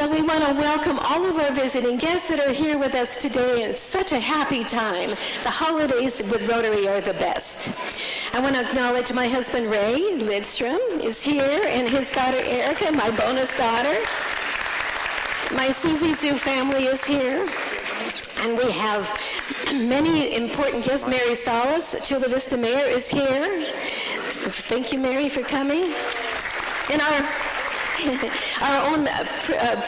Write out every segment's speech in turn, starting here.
Well, we want to welcome all of our visiting guests that are here with us today. It's such a happy time. The holidays with Rotary are the best. I want to acknowledge my husband, Ray Lidstrom, is here, and his daughter, Erica, my bonus daughter. My Susie Zoo family is here. And we have many important guests. Mary Salas, Chula Vista Mayor, is here. Thank you, Mary, for coming. And our own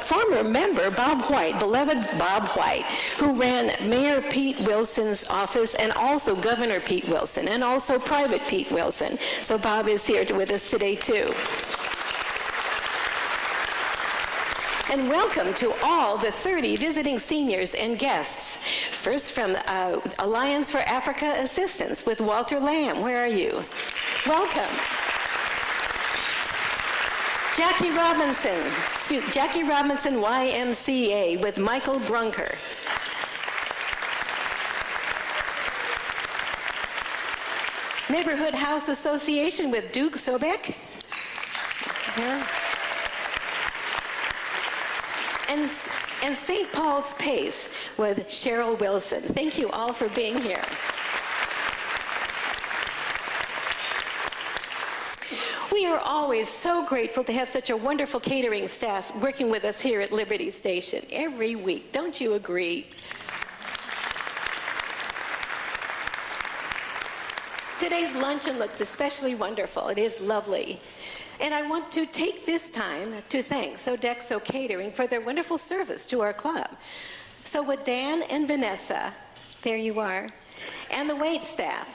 former member, Bob White, beloved Bob White, who ran Mayor Pete Wilson's office and also Governor Pete Wilson and also Private Pete Wilson. So Bob is here with us today, too. And welcome to all the 30 visiting seniors and guests. First from Alliance for Africa Assistance with Walter Lamb. Where are you? Welcome. Jackie Robinson YMCA with Michael Brunker. Neighborhood House Association with Duke Sobek. Here. And St. Paul's Pace with Cheryl Wilson. Thank you all for being here. We are always so grateful to have such a wonderful catering staff working with us here at Liberty Station every week. Don't you agree? Today's luncheon looks especially wonderful. It is lovely. And I want to take this time to thank Sodexo Catering for their wonderful service to our club. So would Dan and Vanessa, there you are, and the wait staff,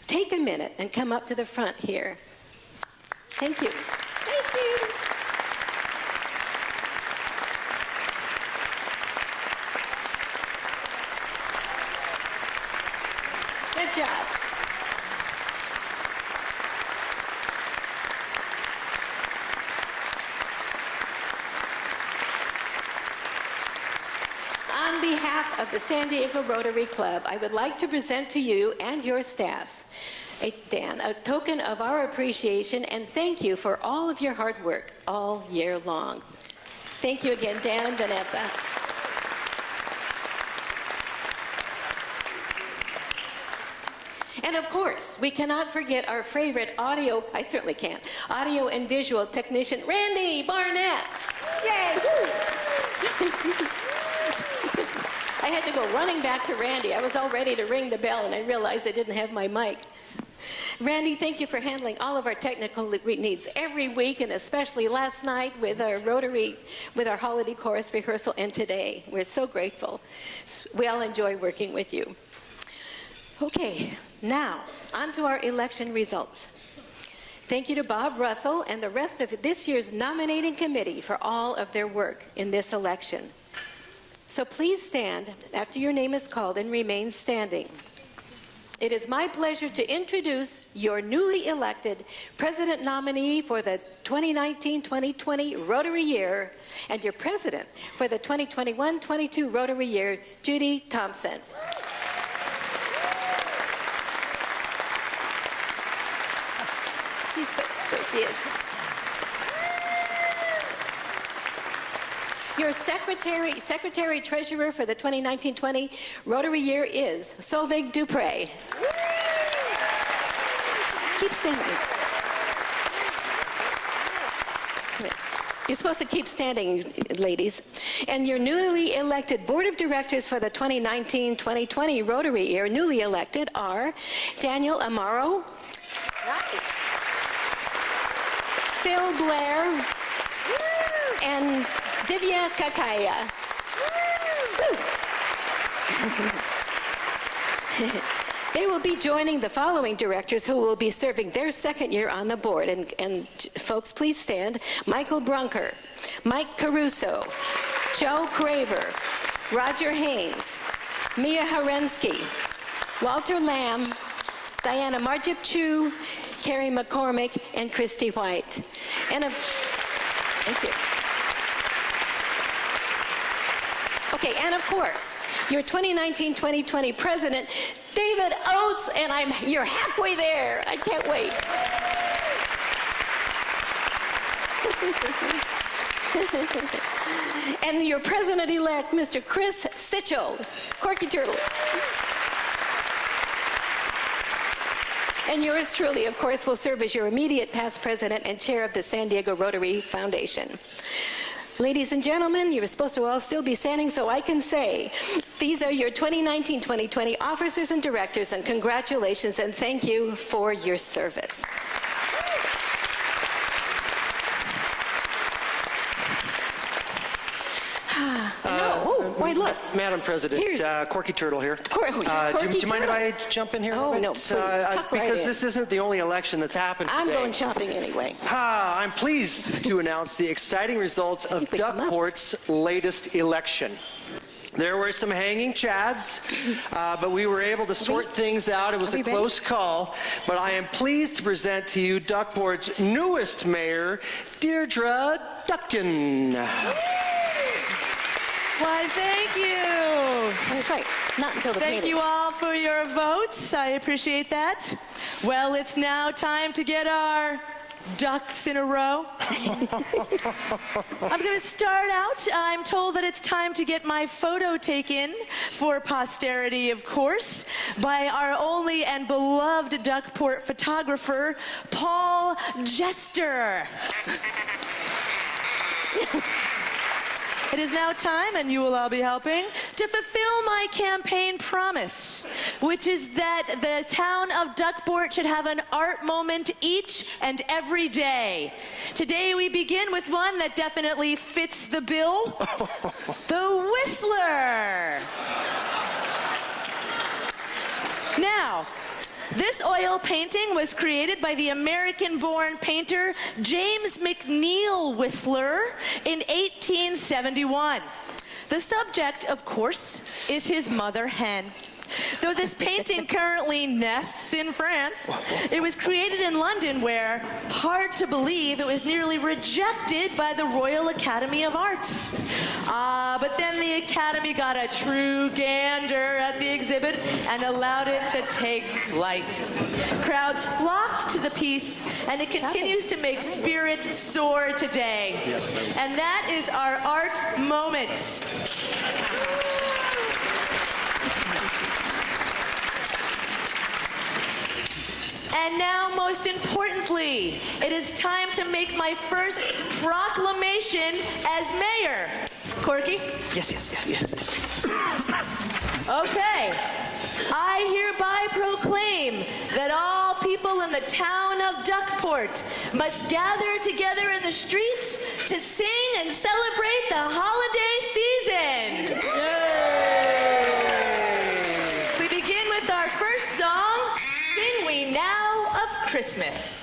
take a minute and come up to the front here. Thank you. Thank you. Good job. On behalf of the San Diego Rotary Club, I would like to present to you and your staff, Dan, a token of our appreciation and thank you for all of your hard work all year long. Thank you again, Dan and Vanessa. And of course, we cannot forget our favorite audio and visual technician, Randy Barnett. Yay! I had to go running back to Randy. I was all ready to ring the bell, and I realized I didn't have my mic. Randy, thank you for handling all of our technical needs every week, and especially last night with our holiday chorus rehearsal, and today. We're so grateful. We all enjoy working with you. Okay, now, on to our election results. Thank you to Bob Russell and the rest of this year's nominating committee for all of their work in this election. So please stand after your name is called and remain standing. It is my pleasure to introduce your newly elected president nominee for the 2019-2020 Rotary year and your president for the 2021-22 Rotary year, Judy Thompson. There she is. Your secretary-treasurer for the 2019-20 Rotary year is Solveig Dupre. Keep standing. You're supposed to keep standing, ladies. And your newly elected board of directors for the 2019-2020 Rotary year, newly elected, are Daniel Amaro, Phil Blair, and Divya Kakaya. They will be joining the following directors who will be serving their second year on the board. And folks, please stand. Michael Brunker, Mike Caruso, Joe Craver, Roger Haynes, Mia Harensky, Walter Lamb, Diana Marjip Chu, Carrie McCormick, and Christy White. Thank you. Okay, and of course, your 2019-2020 president, David Oates, and you're halfway there. I can't wait. And your president-elect, Mr. Chris Sitchell, Corky Turtle. And yours truly, of course, will serve as your immediate past president and chair of the San Diego Rotary Foundation. Ladies and gentlemen, you're supposed to all still be standing so I can say, these are your 2019-2020 officers and directors, and congratulations and thank you for your service. Wait, look. Madam President, Corky Turtle here. Do you mind if I jump in here? Oh, no, please. Tuck right because in. this isn't the only election that's happened today. I'm going shopping anyway. I'm pleased to announce the exciting results of Duckport's latest election. There were some hanging chads, but we were able to sort things out. It was a close call, but I am pleased to present to you Duckport's newest mayor, Deirdre Duckin. Why, thank you. That's right. Not until the Thank you all for your votes. I appreciate that. Well, it's now time to get our ducks in a row. I'm going to start out. I'm told that it's time to get my photo taken for posterity, of course, by our only and beloved Duckport photographer, Paul Jester. It is now time, and you will all be helping, to fulfill my campaign promise, which is that the town of Duckport should have an art moment each and every day. Today we begin with one that definitely fits the bill, the Whistler. Now, this oil painting was created by the American-born painter James McNeill Whistler in 1871. The subject, of course, is his mother hen. Though this painting currently nests in France, it was created in London where, hard to believe, it was nearly rejected by the Royal Academy of Art. But then the Academy got a true gander at the exhibit and allowed it to take flight. Crowds flocked to the piece, and it continues to make spirits soar today. And that is our art moment. And now, most importantly, it is time to make my first proclamation as mayor. Corky? Yes. Okay. I hereby proclaim that all people in the town of Duckport must gather together in the streets to sing and celebrate the holiday season. Yay! We begin with our first song, Sing We Now of Christmas.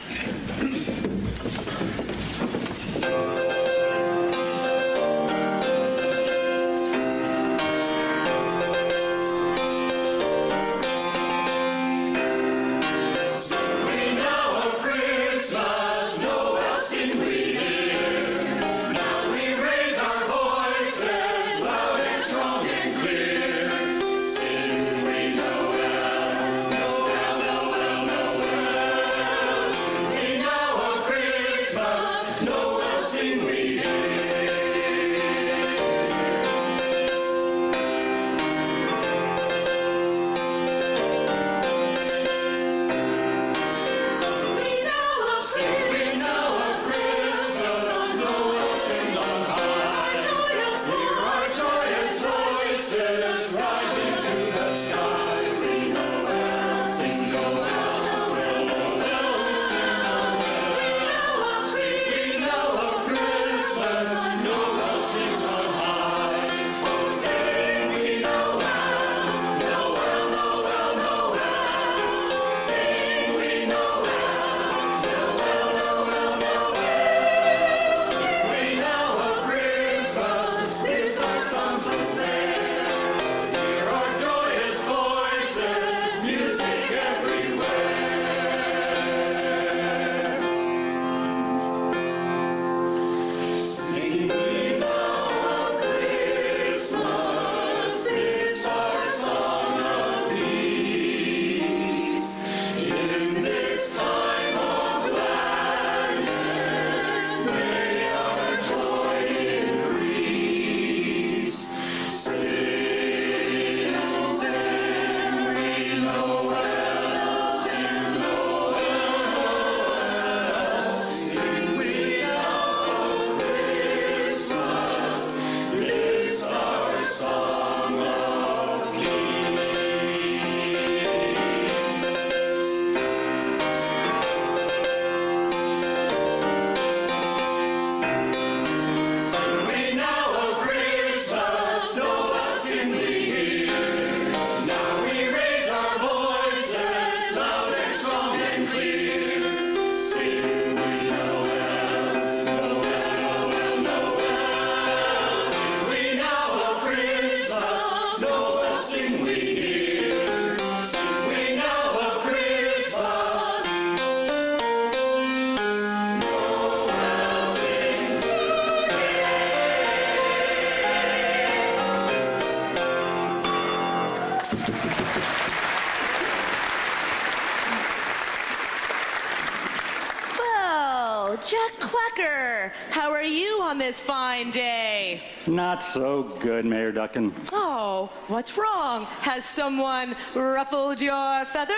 Parker, how are you on this fine day? Not so good, Mayor Duncan. Oh, what's wrong? Has someone ruffled your feathers?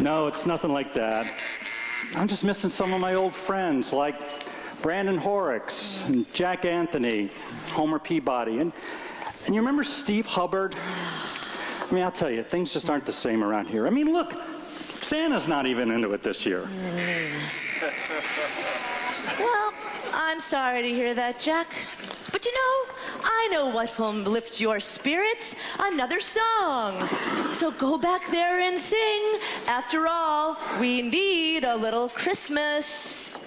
No, it's nothing like that. I'm just missing some of my old friends, like Brandon Horrocks and Jack Anthony, Homer Peabody. And you remember Steve Hubbard? I mean, I'll tell you, things just aren't the same around here. I mean, look, Santa's not even into it this year. Well, I'm sorry to hear that, Jack. But you know, I know what will lift your spirits. Another song. So go back there and sing. After all, we need a little Christmas.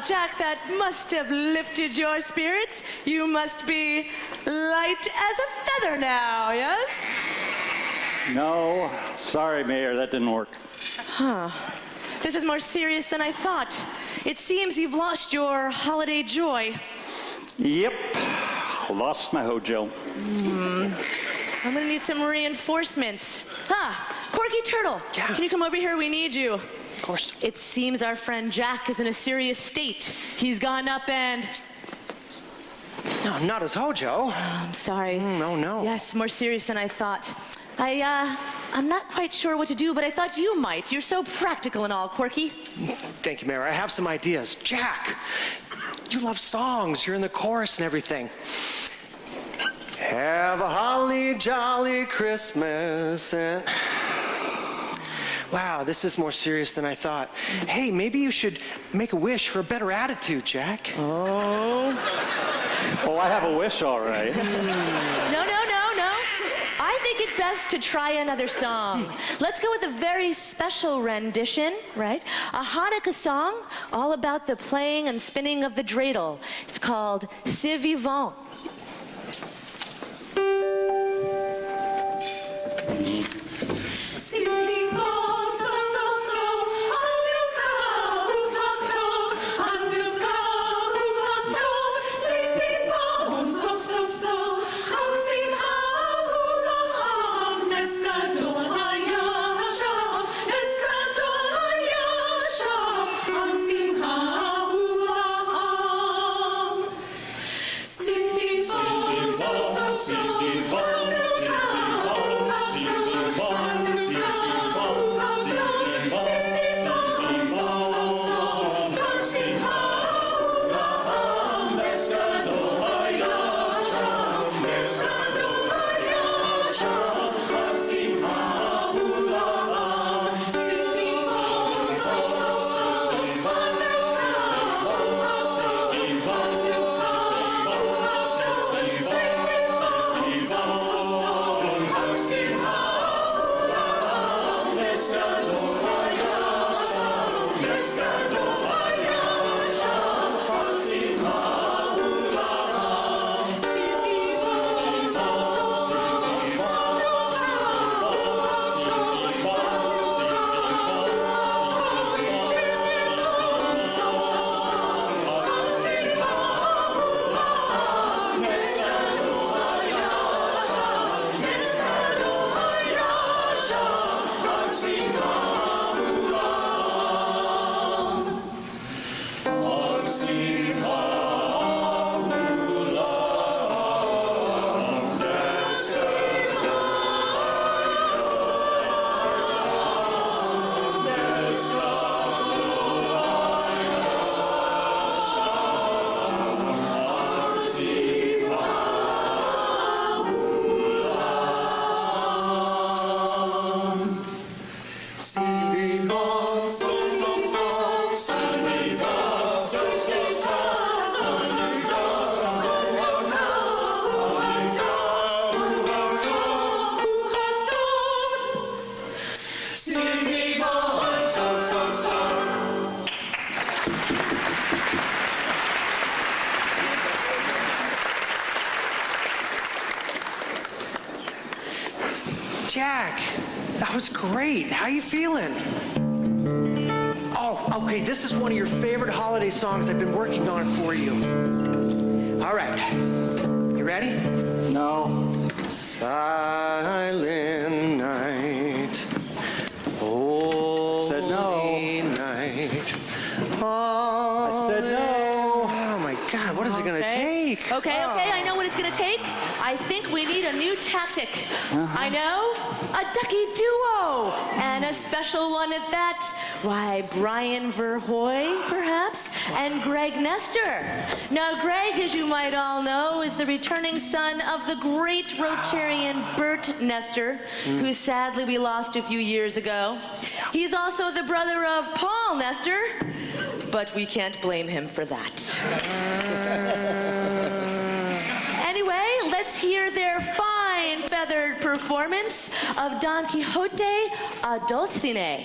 Jack, that must have lifted your spirits. You must be light as a feather now, yes? No, sorry, Mayor, that didn't work. Huh. This is more serious than I thought. It seems you've lost your holiday joy. Yep, lost my hojo. I'm gonna need some reinforcements. Corky Turtle, Yeah. Can you come over here? We need you. Of course. It seems our friend Jack is in a serious state. He's gone up and... No, not as Hojo. I'm sorry. No. Yes, more serious than I thought. I'm not quite sure what to do, but I thought you might. You're so practical and all, Corky. Thank you, Mayor. I have some ideas. Jack, you love songs. You're in the chorus and everything. Have a holly jolly Christmas and... Wow, this is more serious than I thought. Hey, maybe you should make a wish for a better attitude, Jack. Oh, I have a wish, all right. No. I think it best to try another song. Let's go with a very special rendition, right? A Hanukkah song all about the playing and spinning of the dreidel. It's called C'est Vivant. was great. How you feeling? Oh, okay, this is one of your favorite holiday songs I've been working on for you. All right, you ready? No. Silent night, holy Said no. night. I said no. Oh my God, what is it gonna take? Okay, I know what it's gonna take. I think we need a new tactic. I know, a ducky duo, and a special one at that. Why, Brian Verhoy, perhaps, and Greg Nestor. Now, Greg, as you might all know, is the returning son of the great Rotarian Bert Nestor, who sadly we lost a few years ago. He's also the brother of Paul Nestor, but we can't blame him for that. Anyway, let's hear their fine feathered performance of Don Quixote a Dulcinea.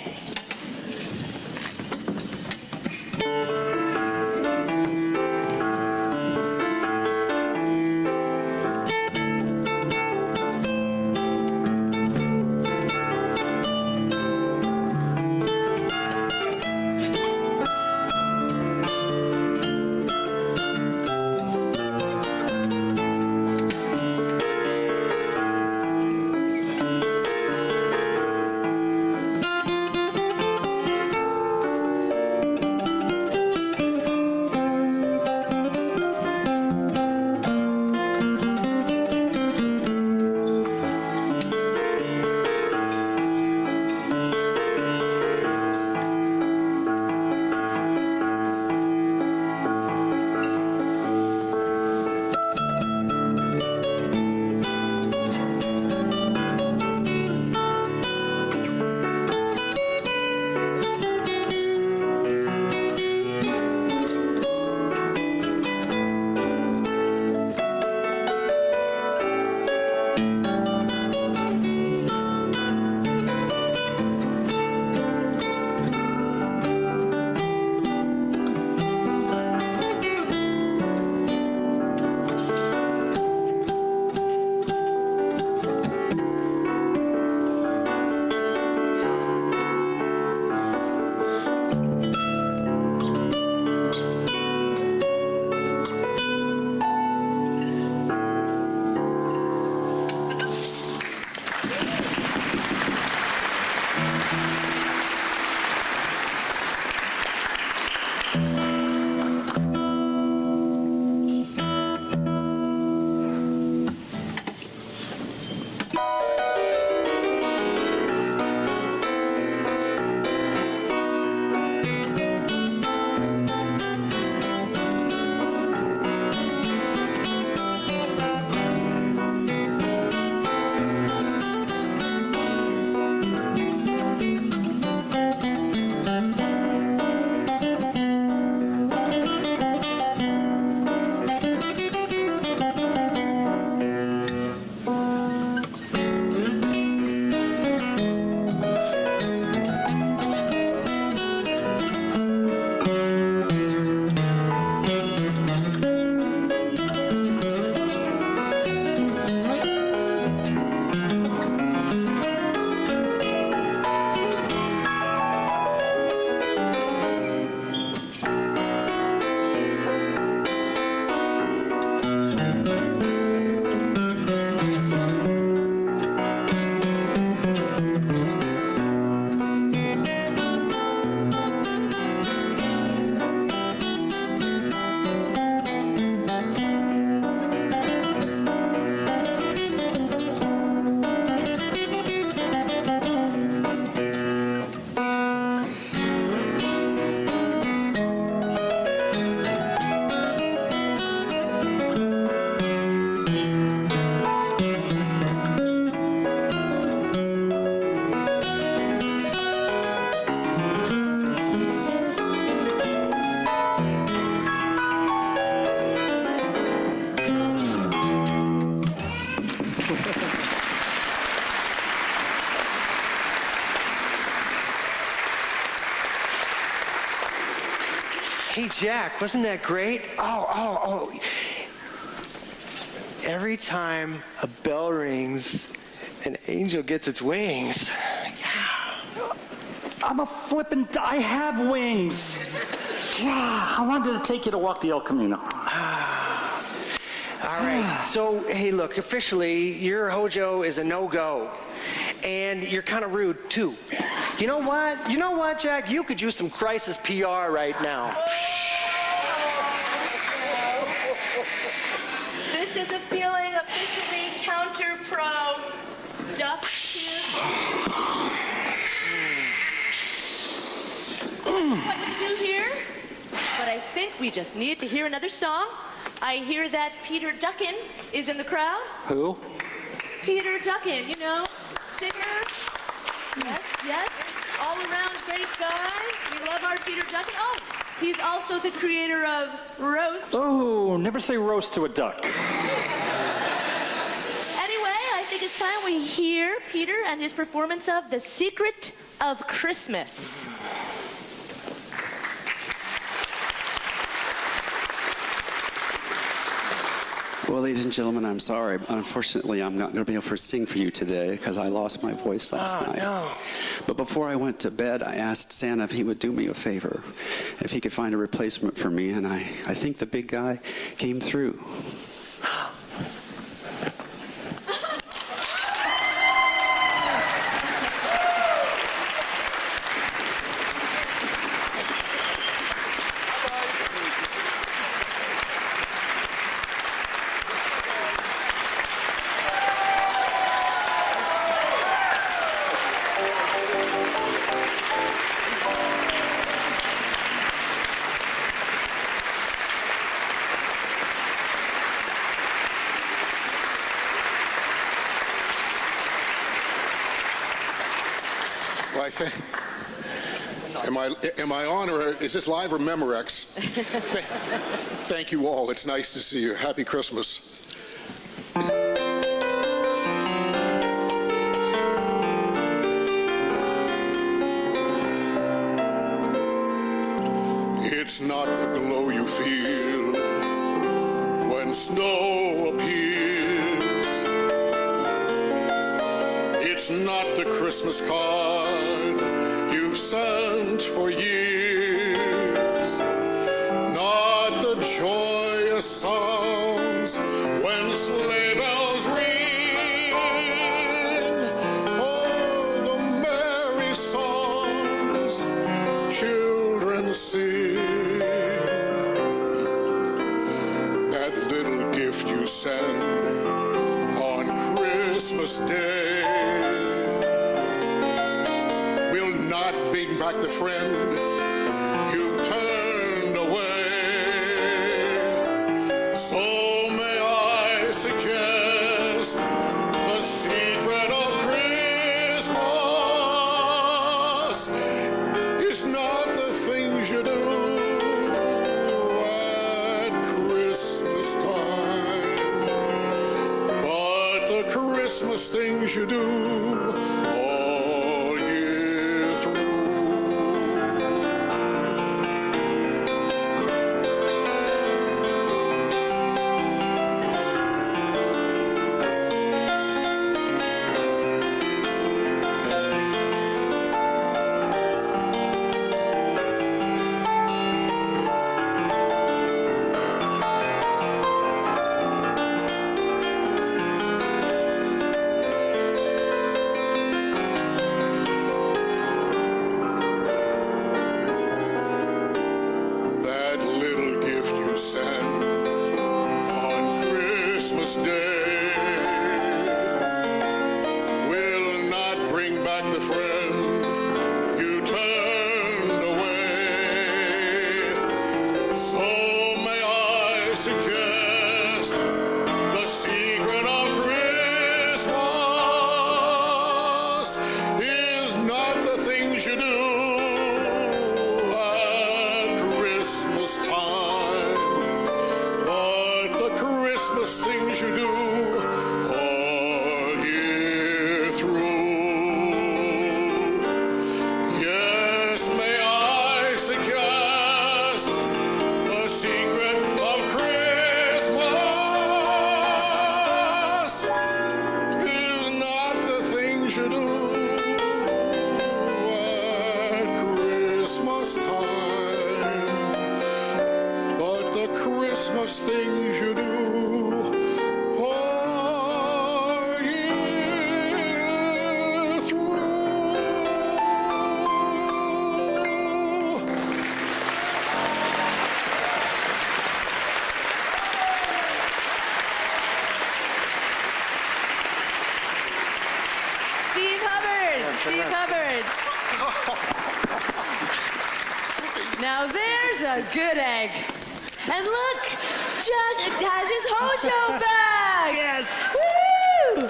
Hey, Jack, wasn't that great? Oh. Every time a bell rings, an angel gets its wings. Yeah. I have wings. Yeah, I wanted to take you to walk the El Camino. All right, so, hey, look, officially, your Hojo is a no-go. And you're kind of rude, too. You know what? You know what, Jack? You could use some crisis PR right now. This is a feeling officially counter-pro. Duckport. What to do here? But I think we just need to hear another song. I hear that Peter Duckin is in the crowd. Who? Peter Duckin, you know, singer. Yes, all around great guy. We love our Peter Duckin. Oh, he's also the creator of Roast. Oh, never say roast to a duck. Anyway, I think it's time we hear Peter and his performance of The Secret of Christmas. Well, ladies and gentlemen, I'm sorry. Unfortunately, I'm not going to be able to sing for you today because I lost my voice last night. No. But before I went to bed, I asked Santa if he would do me a favor, if he could find a replacement for me, and I think the big guy came through. Well, I think. Am I on, or is this live or Memorex? Thank you all. It's nice to see you. Happy Christmas. It's not the glow you feel when snow appears. It's not the Christmas card you've sent for years. Not the joyous sounds when sleigh bells ring, or the merry songs children sing. That little gift you send on Christmas Day will not bring back the friend you've turned away. So may I suggest the secret of Christmas is not the things you do at Christmas time, but the Christmas things you do all year through. That little gift you send on Christmas Day will not bring back the friend you turned away. So may I suggest the secret of Christmas is not the things you do at Christmas time, but the Christmas things you do all year through. Yes, may I suggest the secret of Christmas is not the things you do at Christmas things you do. All year through. Steve Hubbard. Steve Hubbard. Now there's a good egg. And look, Chuck has his Hojo bag. Yes. Woo!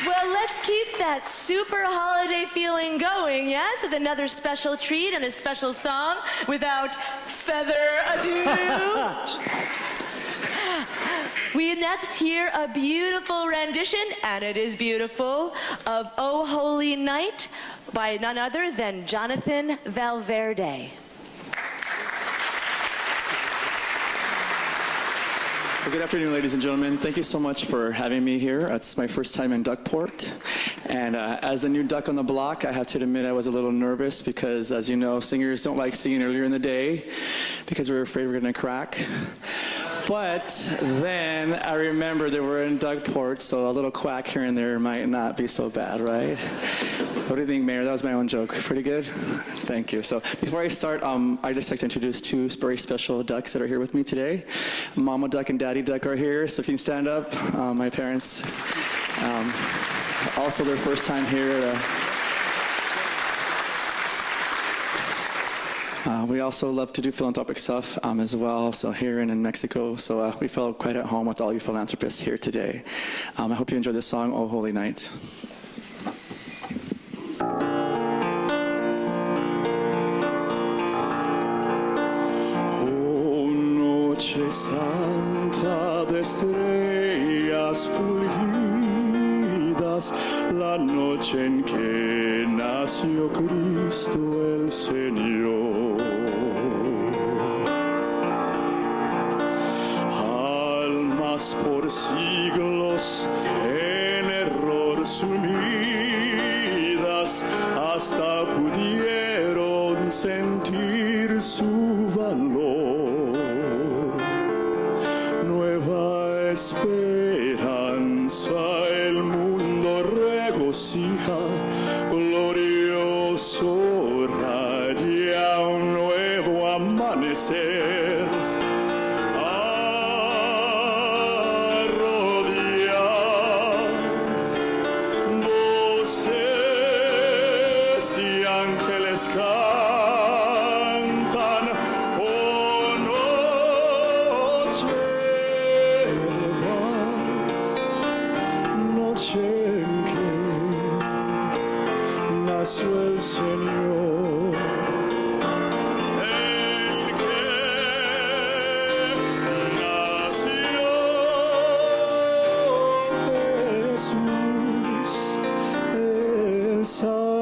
Well, let's keep that super holiday feeling going, yes, with another special treat and a special song. Without further ado, we next hear a beautiful rendition, and it is beautiful, of "O Holy Night" by none other than Jonathan Valverde. Well, good afternoon, ladies and gentlemen. Thank you so much for having me here. It's my first time in Duckport. And as a new duck on the block, I have to admit I was a little nervous because, as you know, singers don't like singing earlier in the day because we're afraid we're going to crack. But then I remember that we're in Duckport, so a little quack here and there might not be so bad, right? What do you think, Mayor? That was my own joke. Pretty good? Thank you. So before I start, I'd just like to introduce two very special ducks that are here with me today. Mama Duck and Daddy Duck are here, so if you can stand up. My parents. Also their first time here. We also love to do philanthropic stuff as well, so here and in Mexico. So we felt quite at home with all you philanthropists here today. I hope you enjoy this song, "O Holy Night." Oh, noche santa de estrellas fulgidas, la noche en que nació Cristo el Señor. Almas por siglos en error sumidas, hasta pudieron sentir su valor. Nueva esperanza el mundo regocija, glorioso raya un nuevo amanecer. A rodear voces de ángeles cantan, oh noche de paz, noche en que nació el Señor, en que nació Jesús el Salvador.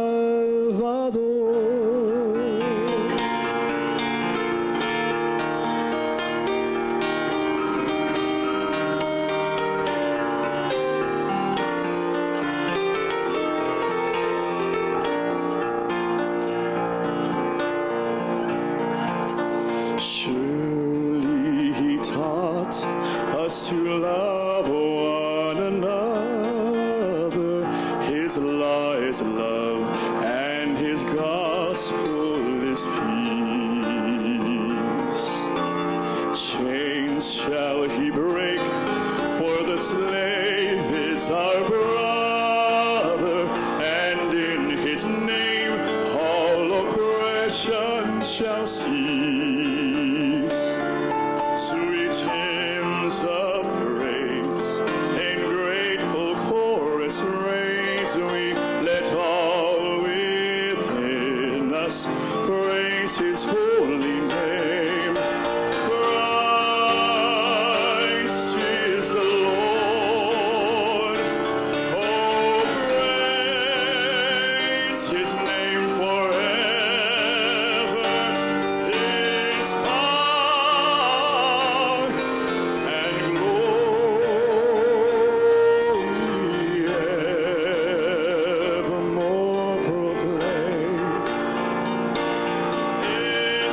Surely he taught us to love one another. His law is love, and his gospel is peace. Chains shall he break, for the slave is our brother, and in his name all oppression shall cease. Sweet hymns of praise in grateful chorus raise, we let all within us praise his holy name. Christ is the Lord. Oh, praise his name forever. His power and glory evermore proclaim. His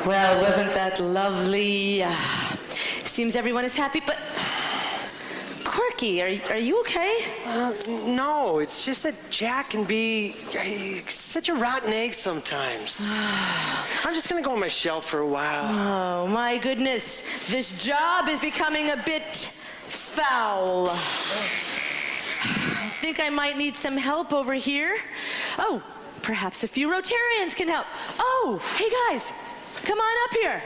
Well, wasn't that lovely? Seems everyone is happy, but Corky, are you okay? No, it's just that Jack can be such a rotten egg sometimes. I'm just gonna go on my shelf for a while. Oh, my goodness. This job is becoming a bit foul. I think I might need some help over here. Oh, perhaps a few Rotarians can help. Oh, hey guys, come on up here.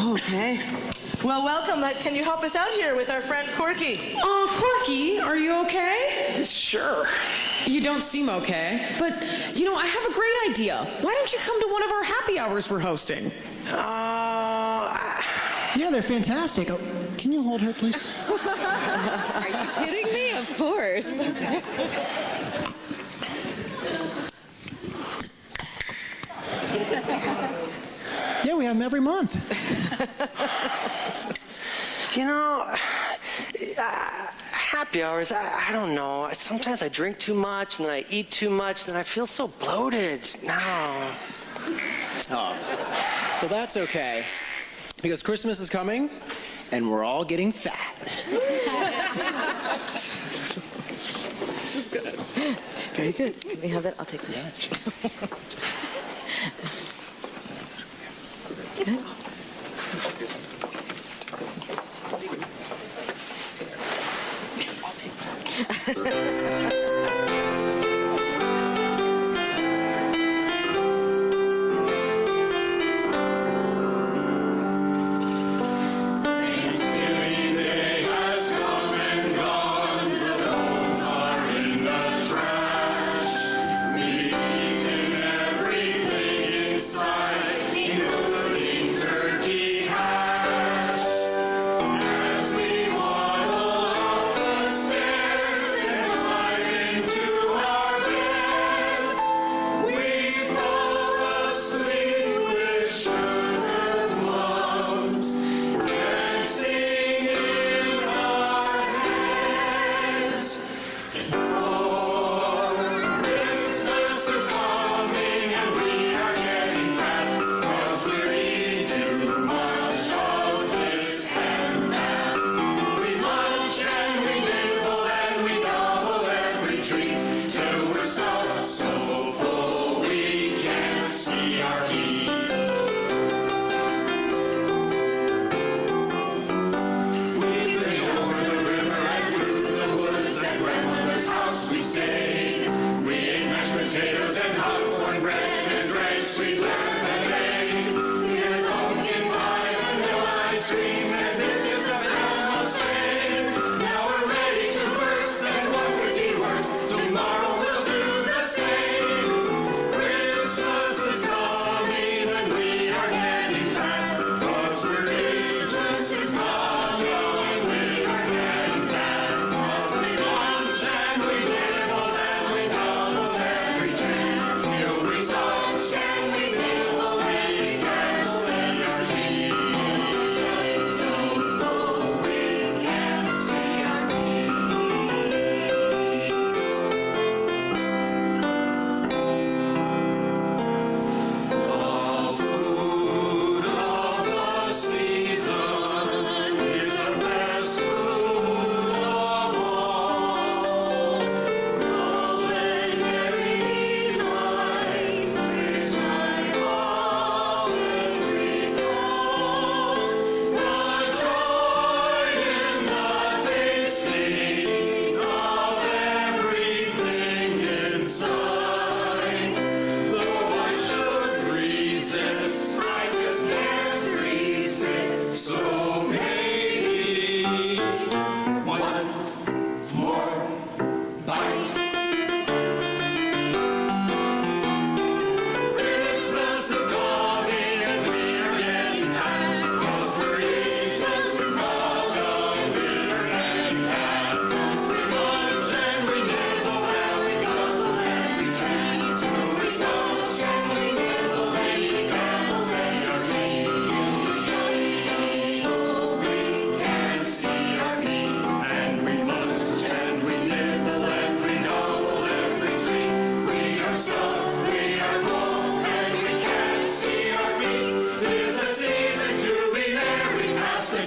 Okay. Well, welcome. Can you help us out here with our friend Corky? Oh, Corky, are you okay? Sure. You don't seem okay. But, you know, I have a great idea. Why don't you come to one of our happy hours we're hosting? Yeah, they're fantastic. Oh, can you hold her, please? Are you kidding me? Of course. Yeah, we have them every month. You know, happy hours, I don't know. Sometimes I drink too much, and then I eat too much, and then I feel so bloated. No. Oh, well, that's okay. Because Christmas is coming, and we're all getting fat. This is good. Very good. Can we have that? I'll take this.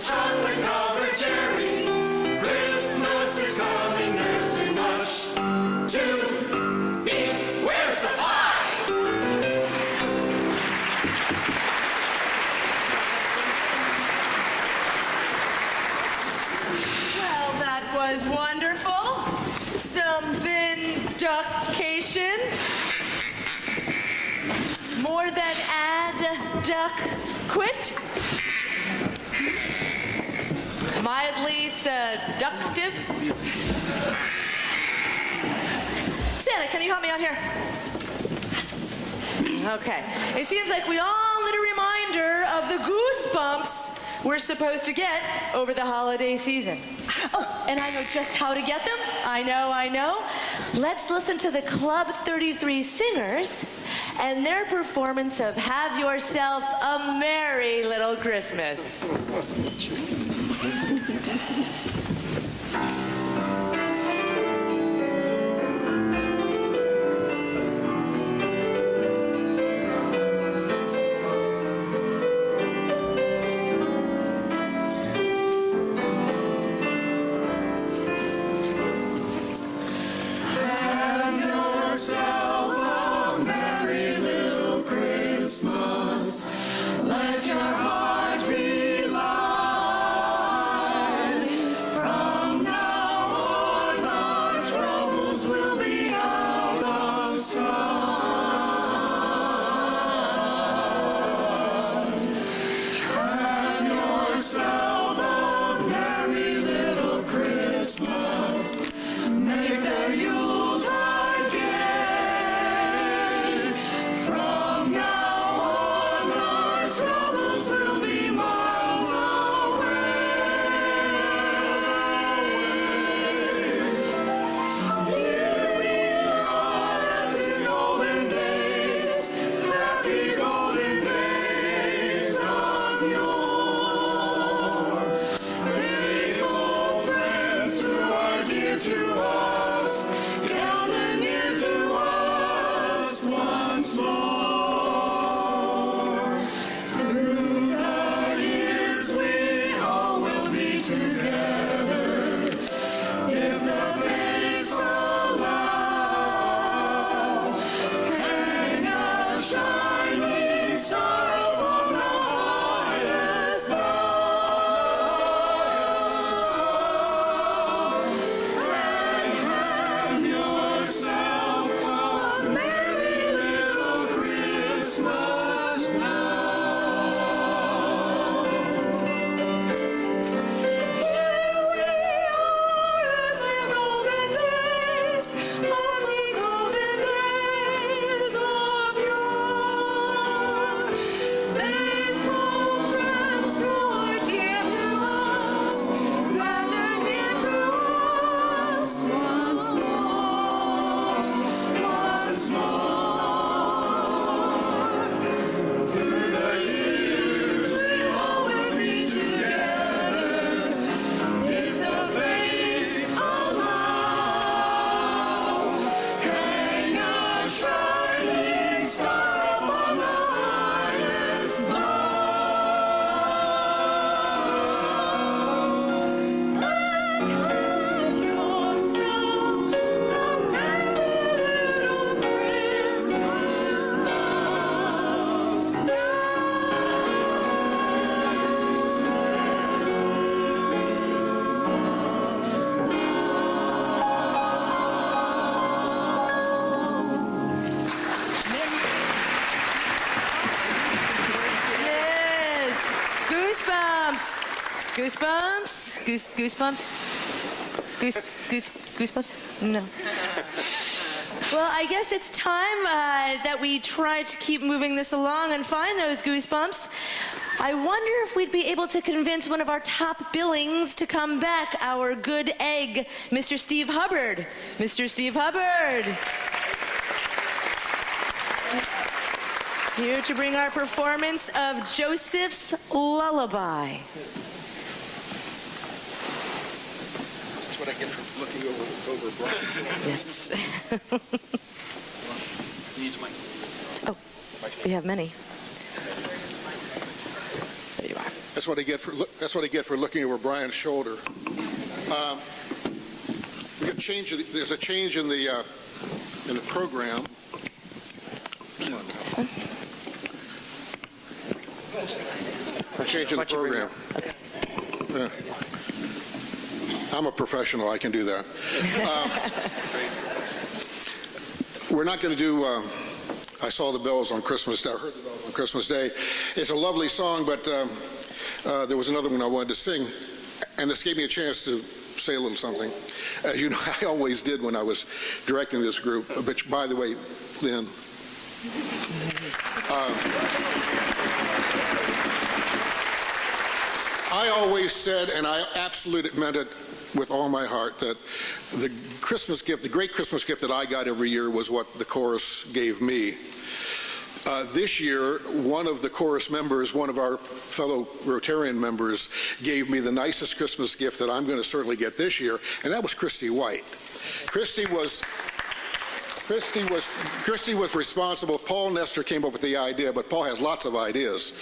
chocolate covered cherries. Christmas is coming, there's too much to eat. Where's the pie? Well, that was wonderful. Some vindication. More than add, duck, quit. Mildly seductive. Santa, can you help me out here? Okay. It seems like we all need a reminder of the goosebumps we're supposed to get over the holiday season. Oh, and I know just how to get them. I know. Let's listen to the Club 33 Singers and their performance of Have Yourself a Merry Little Christmas. Let your heart be light. From now on, our troubles will be out of sight. Have yourself a merry little Christmas. Make the Yuletide gay. From now on, our troubles will be miles away. Here we are as in olden days, happy golden days of yore. Faithful friends who are dear to us, gather near to us once more. Through the years we all will be together, if the fates allow. Hang a shining star upon the highest bough, and have yourself a merry little Christmas now. Here we are as in olden days, happy golden days of yore. Faithful friends who are dear to us, gather near to us once more. Through the years we all will be together, if the fates allow. Hang a shining star upon the highest bough, and have yourself a merry little Christmas Yes. Goosebumps. Goosebumps? No. Well, I guess it's time that we try to keep moving this along and find those goosebumps. I wonder if we'd be able to convince one of our top billings to come back, our good egg, Mr. Steve Hubbard. Mr. Steve Hubbard. Here to bring our performance of Joseph's Lullaby. That's what I get from looking over Brian. Yes. Oh, we have many. There you are. That's what I get for looking over Brian's shoulder. There's a change in the program. Change in the program. Yeah. I'm a professional. I can do that. We're not going to do I Saw the Bells on Christmas Day. I heard the bells on Christmas Day. It's a lovely song, but there was another one I wanted to sing, and this gave me a chance to say a little something. As you know, I always did when I was directing this group, which, by the way, Lynn, I always said, and I absolutely meant it with all my heart, that the Christmas gift, the great Christmas gift that I got every year was what the chorus gave me. This year, one of the chorus members, one of our fellow Rotarian members, gave me the nicest Christmas gift that I'm going to certainly get this year, and that was Christy White. Christy was responsible. Paul Nestor came up with the idea, but Paul has lots of ideas.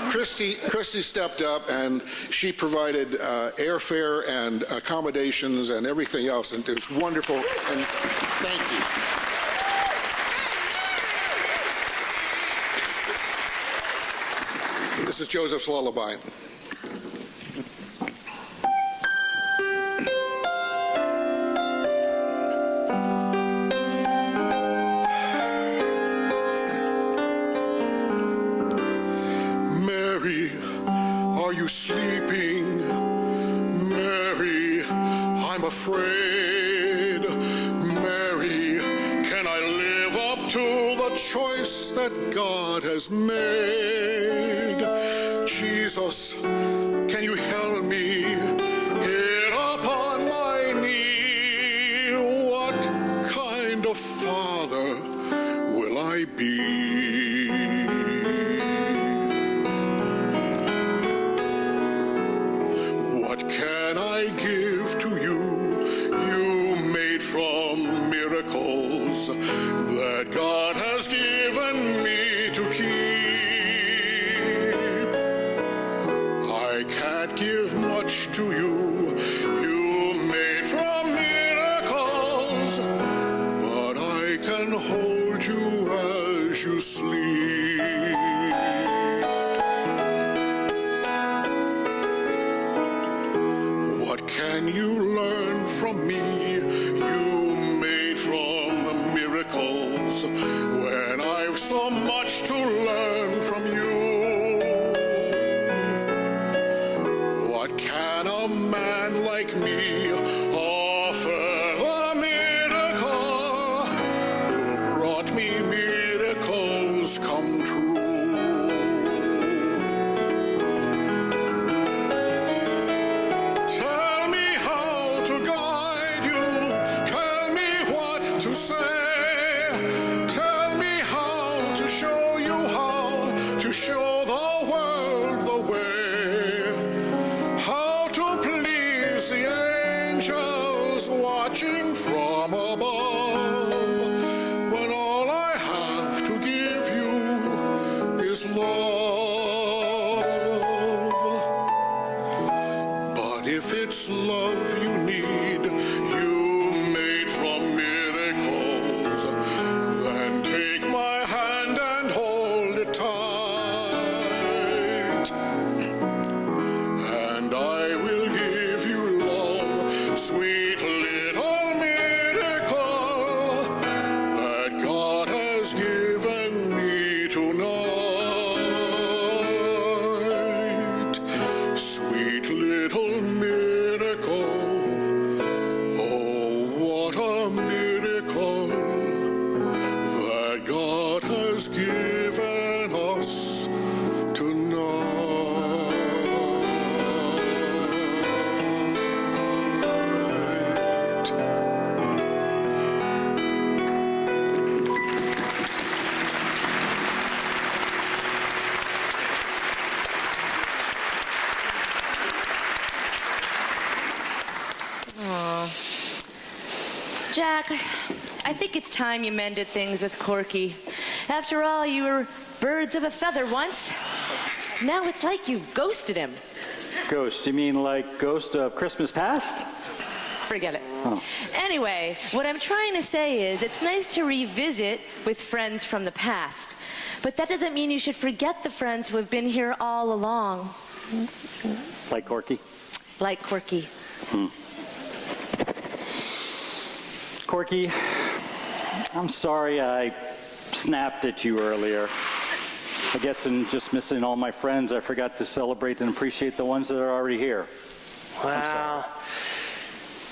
Christy stepped up, and she provided airfare and accommodations and everything else, and it was wonderful, and thank you. This is Joseph's Lullaby. Mary, are you sleeping? Mary, I'm afraid. Mary, can I live up to the choice that God has made? Jesus, can you help me? Get up on my knee. What kind of father will I be? What can I give to you? You made from miracles that God has given me to keep. I can't give much to you. You made from miracles, but I can hold you as you sleep. What can you learn from me? You made from miracles when I've so much to learn from you. What can a man like me offer a miracle who brought me miracles come true? Tell me how to guide you. Tell me what to say. Tell me how to show you how to show the world the way. How to please the angels watching from above, when all I have to give you is love. But if it's love you need, you made from miracles, then take my hand and hold it tight, and I will give you love, sweet little miracle that God has given me tonight. Sweet little miracle, oh, what a miracle that God has given us tonight. Jack, I think it's time you mended things with Corky. After all, you were birds of a feather once. now it's like you've ghosted him. Ghost, you mean like ghost of Christmas past? Forget it. Anyway, what I'm trying to say is it's nice to revisit with friends from the past, but that doesn't mean you should forget the friends who have been here all along. Like Corky? Like Corky. Corky, I'm sorry I snapped at you earlier. I guess in just missing all my friends, I forgot to celebrate and appreciate the ones that are already here. Wow.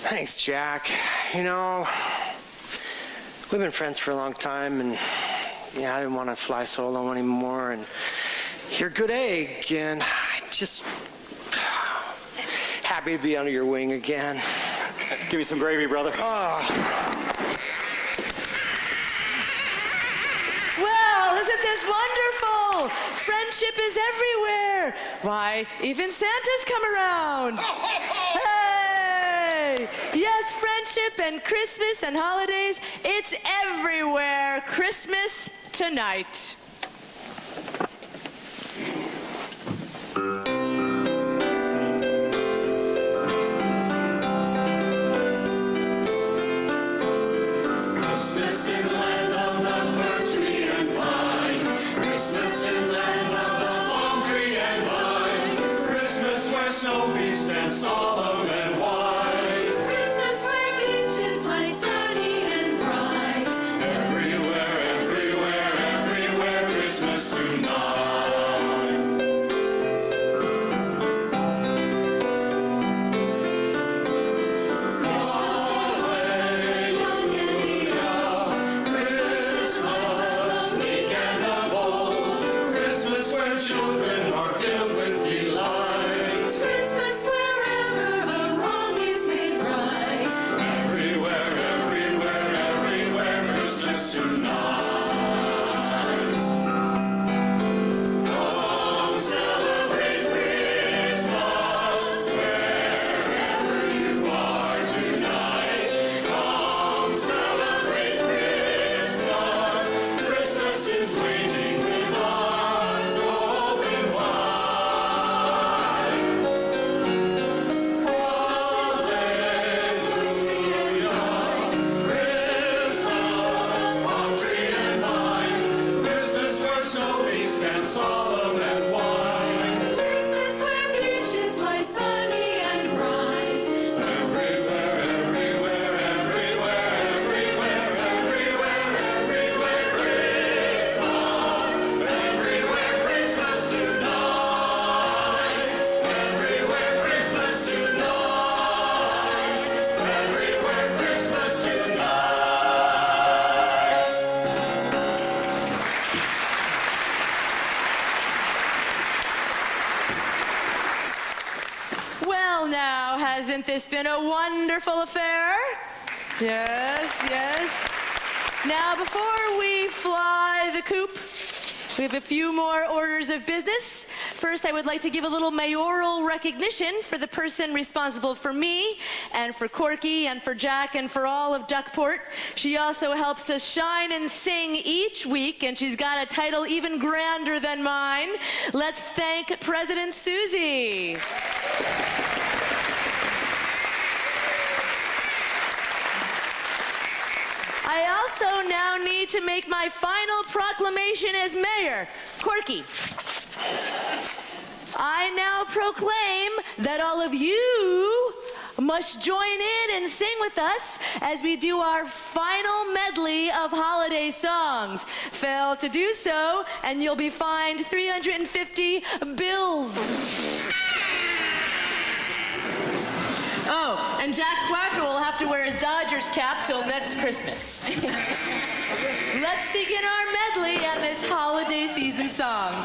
Thanks, Jack. You know, we've been friends for a long time, and yeah, I didn't want to fly solo anymore, and you're a good egg, and I'm just happy to be under your wing again. Give me some gravy, brother. Well, isn't this wonderful? Friendship is everywhere. Why, even Santa's come around. Hey! Yes, friendship and Christmas and holidays, it's everywhere. Christmas tonight. Christmas in lands of the fir tree and pine. Christmas in lands of the palm tree and vine. Christmas where snow beats and solemn and white. Christmas where beaches lie sunny and bright. Everywhere, everywhere, everywhere, Christmas tonight. Children are filled with delight. Christmas wherever a wrong is made right. Everywhere, everywhere, everywhere, Christmas tonight. Come celebrate Christmas wherever you are tonight. Come celebrate Christmas. Christmas is waiting with arms open wide. Hallelujah. Christmas, palm tree and vine. Christmas where snow beats stand solemn and white. Christmas where beaches lie sunny and bright. Everywhere, everywhere, everywhere, everywhere, everywhere, everywhere, Christmas. Everywhere, Christmas tonight. Everywhere, Christmas tonight. Everywhere, Christmas tonight. Well, now, hasn't this been a wonderful affair? Yes, yes. Now, before we fly the coop, we have a few more orders of business. First, I would like to give a little mayoral recognition for the person responsible for me and for Corky and for Jack and for all of Duckport. She also helps us shine and sing each week, and she's got a title even grander than mine. Let's thank President Susie. I also now need to make my final proclamation as mayor. Corky, I now proclaim that all of you must join in and sing with us as we do our final medley of holiday songs. Fail to do so, and you'll be fined 350 bills. Oh, and Jack Quacker will have to wear his Dodgers cap till next Christmas. Let's begin our medley and this holiday season songs.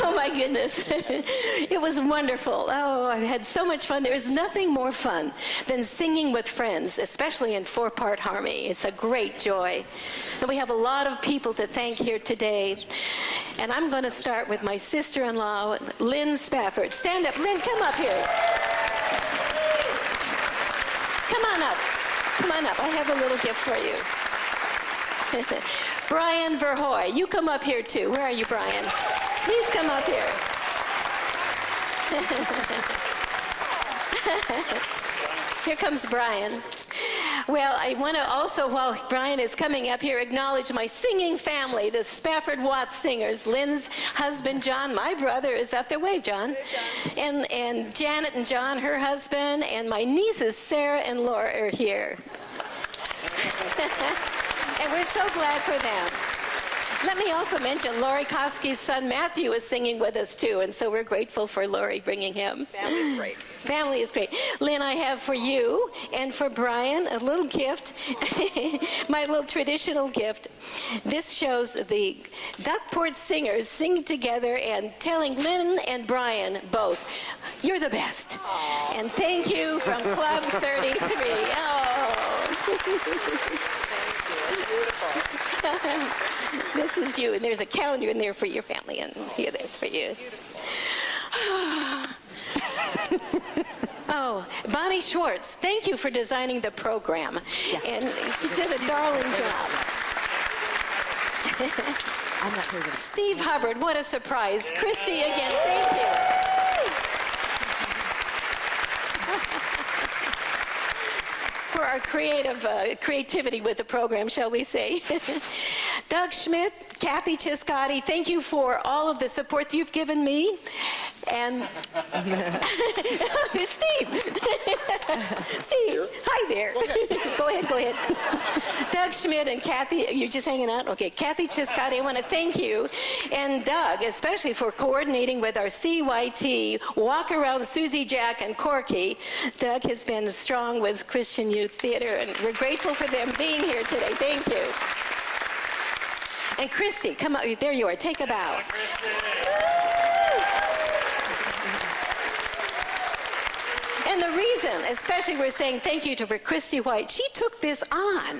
Oh my goodness. It was wonderful. Oh, I had so much fun. There is nothing more fun than singing with friends, especially in four-part harmony. It's a great joy. And we have a lot of people to thank here today. And I'm going to start with my sister-in-law, Lynn Spafford. Stand up. Lynn, come up here. Come on up. Come on up. I have a little gift for you. Brian Verhoy, you come up here too. Where are you, Brian? Please come up here. Here comes Brian. Well, I want to also, while Brian is coming up here, acknowledge my singing family, the Spafford Watts singers. Lynn's husband, John, my brother, is up there. Wave, John. And Janet and John, her husband, and my nieces, Sarah and Laura, are here. And we're so glad for them. Let me also mention Lori Koski's son Matthew is singing with us too, and so we're grateful for Lori bringing him. Family's great. Family is great. Lynn, I have for you and for Brian a little gift, my little traditional gift. This shows the Duckport singers singing together and telling Lynn and Brian both, you're the best. Aww. And thank you from Club 33. Oh. Beautiful. This is you, and there's a calendar in there for your family, and here it is for you. Oh, Bonnie Schwartz, thank you for designing the program. Yeah. And you did a darling job. Steve Hubbard, what a surprise. Christy again, thank you. For our creativity with the program, shall we say. Doug Schmidt, Kathy Chiscotti, thank you for all of the support you've given me. And Steve. Steve, hi there. Go ahead. Doug Schmidt and Kathy, you're just hanging out? Okay, Kathy Chiscotti, I want to thank you. And Doug, especially for coordinating with our CYT walk around Susie, Jack, and Corky. Doug has been strong with Christian Youth Theater, and we're grateful for them being here today. Thank you. And Christy, come on, there you are, take a bow. And the reason, especially we're saying thank you to Christy White, she took this on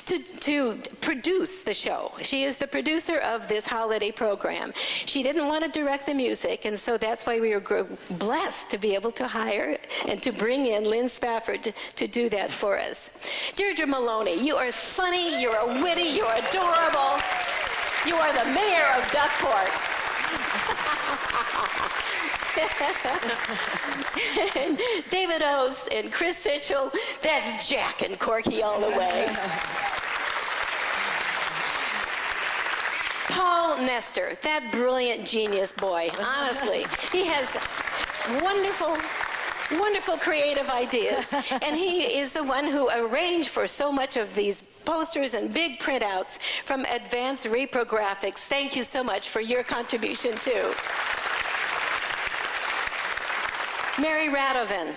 to produce the show. She is the producer of this holiday program. She didn't want to direct the music, and so that's why we were blessed to be able to hire and to bring in Lynn Spafford to do that for us. Deirdre Maloney, you are funny, you are witty, you are adorable. You are the mayor of Duckport. And David O's and Chris Sitchell, that's Jack and Corky all the way. Paul Nestor, that brilliant genius boy, honestly. He has wonderful creative ideas, and he is the one who arranged for so much of these posters and big printouts from Advanced Reprographics. Thank you so much for your contribution too. Mary Radovan,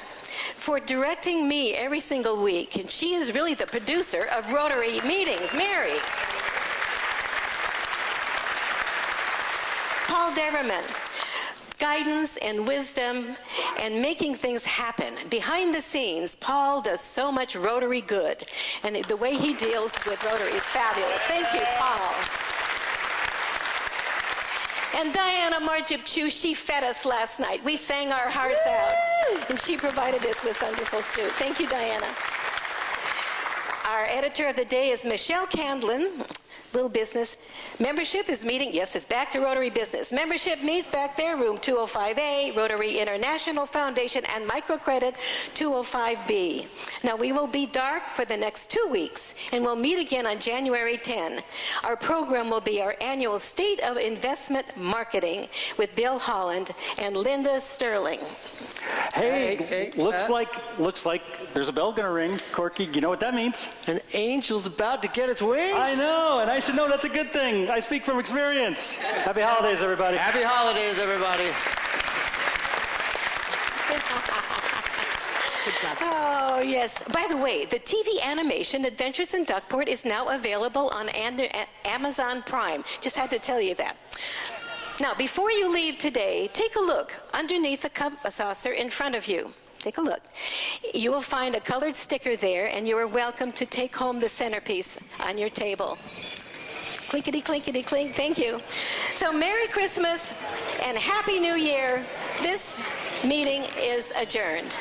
for directing me every single week, and she is really the producer of Rotary meetings. Mary. Paul Deverman, guidance and wisdom and making things happen. Behind the scenes, Paul does so much Rotary good, and the way he deals with Rotary is fabulous. Thank you, Paul. And Diana Marjipchu, she fed us last night. We sang our hearts out, and she provided us with wonderful soup. Thank you, Diana. Our editor of the day is Michelle Candlin. Little business. Membership is meeting, yes, it's back to Rotary Business. Membership meets back there, room 205A, Rotary International Foundation, and Microcredit 205B. Now, we will be dark for the next 2 weeks, and we'll meet again on January 10. Our program will be our annual State of Investment Marketing with Bill Holland and Linda Sterling. Hey, looks like there's a bell gonna ring. Corky, you know what that means? An angel's about to get its wings. I know, and I should know that's a good thing. I speak from experience. Happy holidays, everybody. Happy holidays, everybody. Oh, yes. By the way, the TV animation Adventures in Duckport is now available on Amazon Prime. Just had to tell you that. Now, before you leave today, take a look underneath the cup saucer in front of you. Take a look. You will find a colored sticker there, and you are welcome to take home the centerpiece on your table. Clinkety, clinkety, clink. Thank you. So Merry Christmas and Happy New Year. This meeting is adjourned.